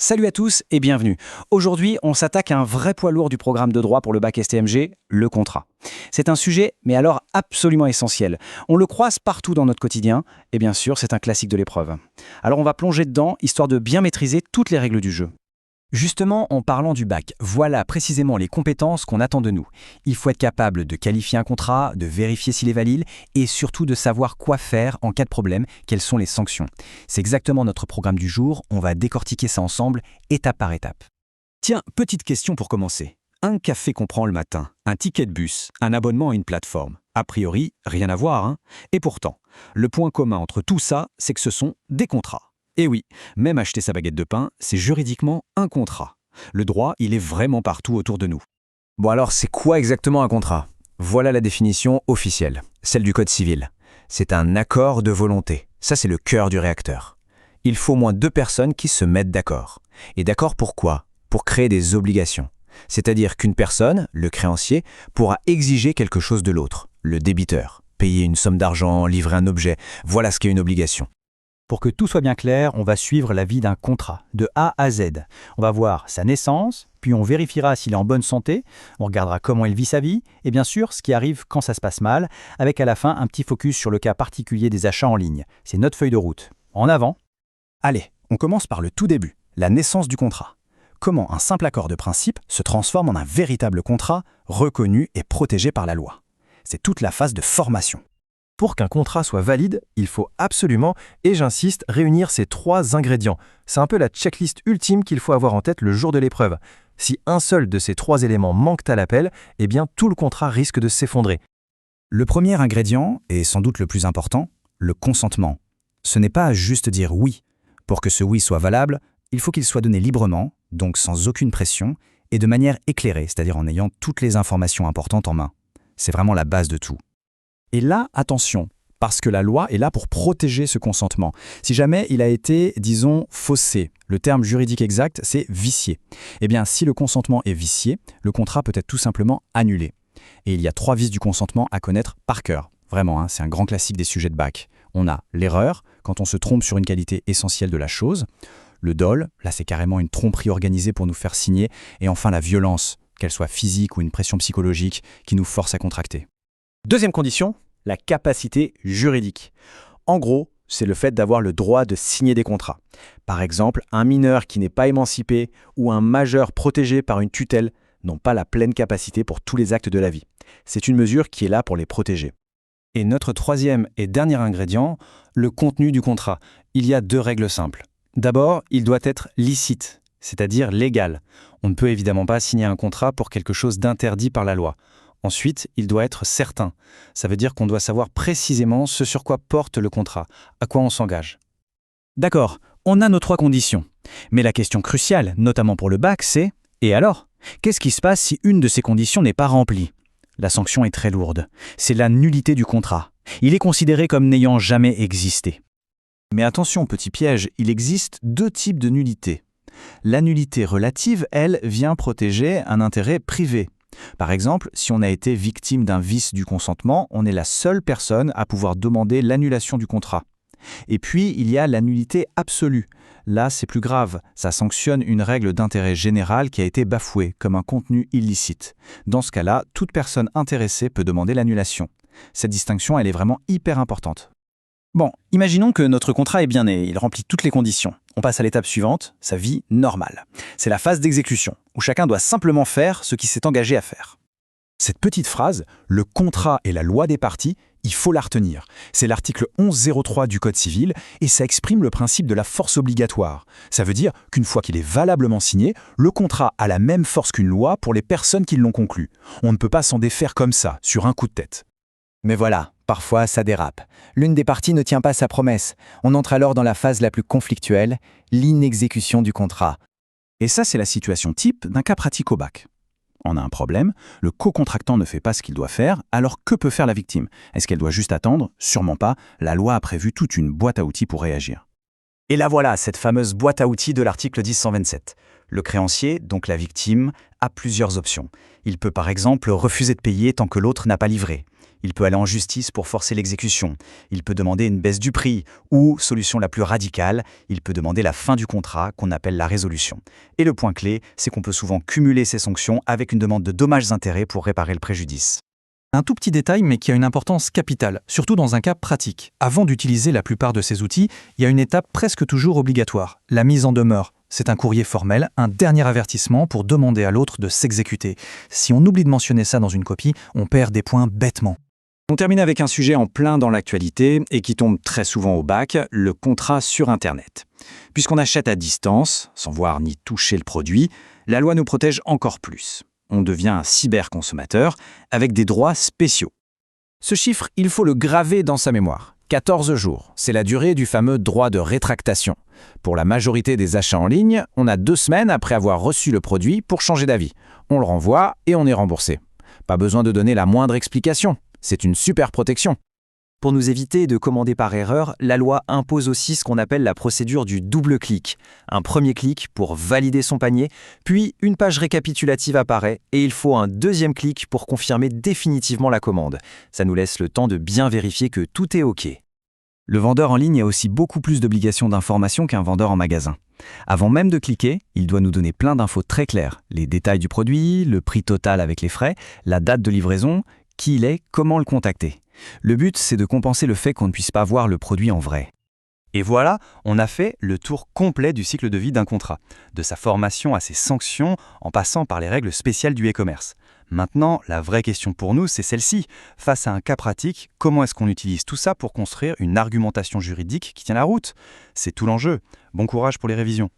Salut à tous et bienvenue. Aujourd'hui, on s'attaque à un vrai poids lourd du programme de droit pour le bac STMG, le contrat. C'est un sujet, mais alors absolument essentiel. On le croise partout dans notre quotidien et bien sûr, c'est un classique de l'épreuve. Alors on va plonger dedans, histoire de bien maîtriser toutes les règles du jeu. Justement, en parlant du bac, voilà précisément les compétences qu'on attend de nous. Il faut être capable de qualifier un contrat, de vérifier s'il est valide et surtout de savoir quoi faire en cas de problème, quelles sont les sanctions. C'est exactement notre programme du jour, on va décortiquer ça ensemble, étape par étape. Tiens, petite question pour commencer. Un café qu'on prend le matin, un ticket de bus, un abonnement à une plateforme. A priori, rien à voir, hein? Et pourtant, le point commun entre tout ça, c'est que ce sont des contrats. Et oui, même acheter sa baguette de pain, c'est juridiquement un contrat. Le droit, il est vraiment partout autour de nous. Bon alors, c'est quoi exactement un contrat? Voilà la définition officielle, celle du Code civil. C'est un accord de volonté. Ça, c'est le cœur du réacteur. Il faut au moins deux personnes qui se mettent d'accord. Et d'accord pourquoi? Pour créer des obligations. C'est-à-dire qu'une personne, le créancier, pourra exiger quelque chose de l'autre, le débiteur. Payer une somme d'argent, livrer un objet, voilà ce qu'est une obligation. Pour que tout soit bien clair, on va suivre la vie d'un contrat, de A à Z. On va voir sa naissance, puis on vérifiera s'il est en bonne santé, on regardera comment il vit sa vie, et bien sûr ce qui arrive quand ça se passe mal, avec à la fin un petit focus sur le cas particulier des achats en ligne. C'est notre feuille de route. En avant. Allez, on commence par le tout début, la naissance du contrat. Comment un simple accord de principe se transforme en un véritable contrat, reconnu et protégé par la loi. C'est toute la phase de formation. Pour qu'un contrat soit valide, il faut absolument, et j'insiste, réunir ces trois ingrédients. C'est un peu la checklist ultime qu'il faut avoir en tête le jour de l'épreuve. Si un seul de ces trois éléments manque à l'appel, eh bien tout le contrat risque de s'effondrer. Le premier ingrédient, et sans doute le plus important, le consentement. Ce n'est pas juste dire oui. Pour que ce oui soit valable, il faut qu'il soit donné librement, donc sans aucune pression, et de manière éclairée, c'est-à-dire en ayant toutes les informations importantes en main. C'est vraiment la base de tout. Et là, attention, parce que la loi est là pour protéger ce consentement. Si jamais il a été, disons, faussé, le terme juridique exact, c'est vicié. Eh bien, si le consentement est vicié, le contrat peut être tout simplement annulé. Et il y a 3 vices du consentement à connaître par cœur. Vraiment, c'est un grand classique des sujets de bac. On a l'erreur, quand on se trompe sur une qualité essentielle de la chose. Le dol, là c'est carrément une tromperie organisée pour nous faire signer. Et enfin la violence, qu'elle soit physique ou une pression psychologique qui nous force à contracter. Deuxième condition, la capacité juridique. En gros, c'est le fait d'avoir le droit de signer des contrats. Par exemple, un mineur qui n'est pas émancipé ou un majeur protégé par une tutelle n'ont pas la pleine capacité pour tous les actes de la vie. C'est une mesure qui est là pour les protéger. Et notre troisième et dernier ingrédient, le contenu du contrat. Il y a 2 règles simples. D'abord, il doit être licite, c'est-à-dire légal. On ne peut évidemment pas signer un contrat pour quelque chose d'interdit par la loi. Ensuite, il doit être certain. Ça veut dire qu'on doit savoir précisément ce sur quoi porte le contrat, à quoi on s'engage. D'accord, on a nos 3 conditions. Mais la question cruciale, notamment pour le bac, c'est « et alors ? Qu'est-ce qui se passe si une de ces conditions n'est pas remplie ?» La sanction est très lourde. C'est la nullité du contrat. Il est considéré comme n'ayant jamais existé. Mais attention, petit piège, il existe 2 types de nullité. La nullité relative, elle, vient protéger un intérêt privé. Par exemple, si on a été victime d'un vice du consentement, on est la seule personne à pouvoir demander l'annulation du contrat. Et puis, il y a la nullité absolue. Là, c'est plus grave. Ça sanctionne une règle d'intérêt général qui a été bafouée, comme un contenu illicite. Dans ce cas-là, toute personne intéressée peut demander l'annulation. Cette distinction, elle est vraiment hyper importante. Bon, imaginons que notre contrat est bien né, il remplit toutes les conditions. On passe à l'étape suivante, sa vie normale. C'est la phase d'exécution, où chacun doit simplement faire ce qu'il s'est engagé à faire. Cette petite phrase, le contrat est la loi des parties, il faut la retenir. C'est l'article 1103 du Code civil et ça exprime le principe de la force obligatoire. Ça veut dire qu'une fois qu'il est valablement signé, le contrat a la même force qu'une loi pour les personnes qui l'ont conclu. On ne peut pas s'en défaire comme ça, sur un coup de tête. Mais voilà, parfois ça dérape. L'une des parties ne tient pas sa promesse. On entre alors dans la phase la plus conflictuelle, l'inexécution du contrat. Et ça, c'est la situation type d'un cas pratique au bac. On a un problème, le co-contractant ne fait pas ce qu'il doit faire, alors que peut faire la victime? Est-ce qu'elle doit juste attendre? Sûrement pas, la loi a prévu toute une boîte à outils pour réagir. Et là voilà, cette fameuse boîte à outils de l'article 10.127. Le créancier, donc la victime, a plusieurs options. Il peut par exemple refuser de payer tant que l'autre n'a pas livré. Il peut aller en justice pour forcer l'exécution. Il peut demander une baisse du prix. Ou, solution la plus radicale, il peut demander la fin du contrat qu'on appelle la résolution. Et le point clé, c'est qu'on peut souvent cumuler ces sanctions avec une demande de dommages-intérêts pour réparer le préjudice. Un tout petit détail, mais qui a une importance capitale, surtout dans un cas pratique. Avant d'utiliser la plupart de ces outils, il y a une étape presque toujours obligatoire, la mise en demeure. C'est un courrier formel, un dernier avertissement pour demander à l'autre de s'exécuter. Si on oublie de mentionner ça dans une copie, on perd des points bêtement. On termine avec un sujet en plein dans l'actualité et qui tombe très souvent au bac, le contrat sur Internet. Puisqu'on achète à distance, sans voir ni toucher le produit, la loi nous protège encore plus. On devient un cyberconsommateur avec des droits spéciaux. Ce chiffre, il faut le graver dans sa mémoire. 14 jours, c'est la durée du fameux droit de rétractation. Pour la majorité des achats en ligne, on a 2 semaines après avoir reçu le produit pour changer d'avis. On le renvoie et on est remboursé. Pas besoin de donner la moindre explication. C'est une super protection. Pour nous éviter de commander par erreur, la loi impose aussi ce qu'on appelle la procédure du double clic. Un premier clic pour valider son panier, puis une page récapitulative apparaît et il faut un deuxième clic pour confirmer définitivement la commande. Ça nous laisse le temps de bien vérifier que tout est OK. Le vendeur en ligne a aussi beaucoup plus d'obligations d'information qu'un vendeur en magasin. Avant même de cliquer, il doit nous donner plein d'infos très claires. Les détails du produit, le prix total avec les frais, la date de livraison, qui il est, comment le contacter. Le but, c'est de compenser le fait qu'on ne puisse pas voir le produit en vrai. Et voilà, on a fait le tour complet du cycle de vie d'un contrat, de sa formation à ses sanctions, en passant par les règles spéciales du e-commerce. Maintenant, la vraie question pour nous, c'est celle-ci. Face à un cas pratique, comment est-ce qu'on utilise tout ça pour construire une argumentation juridique qui tient la route ? C'est tout l'enjeu. Bon courage pour les révisions.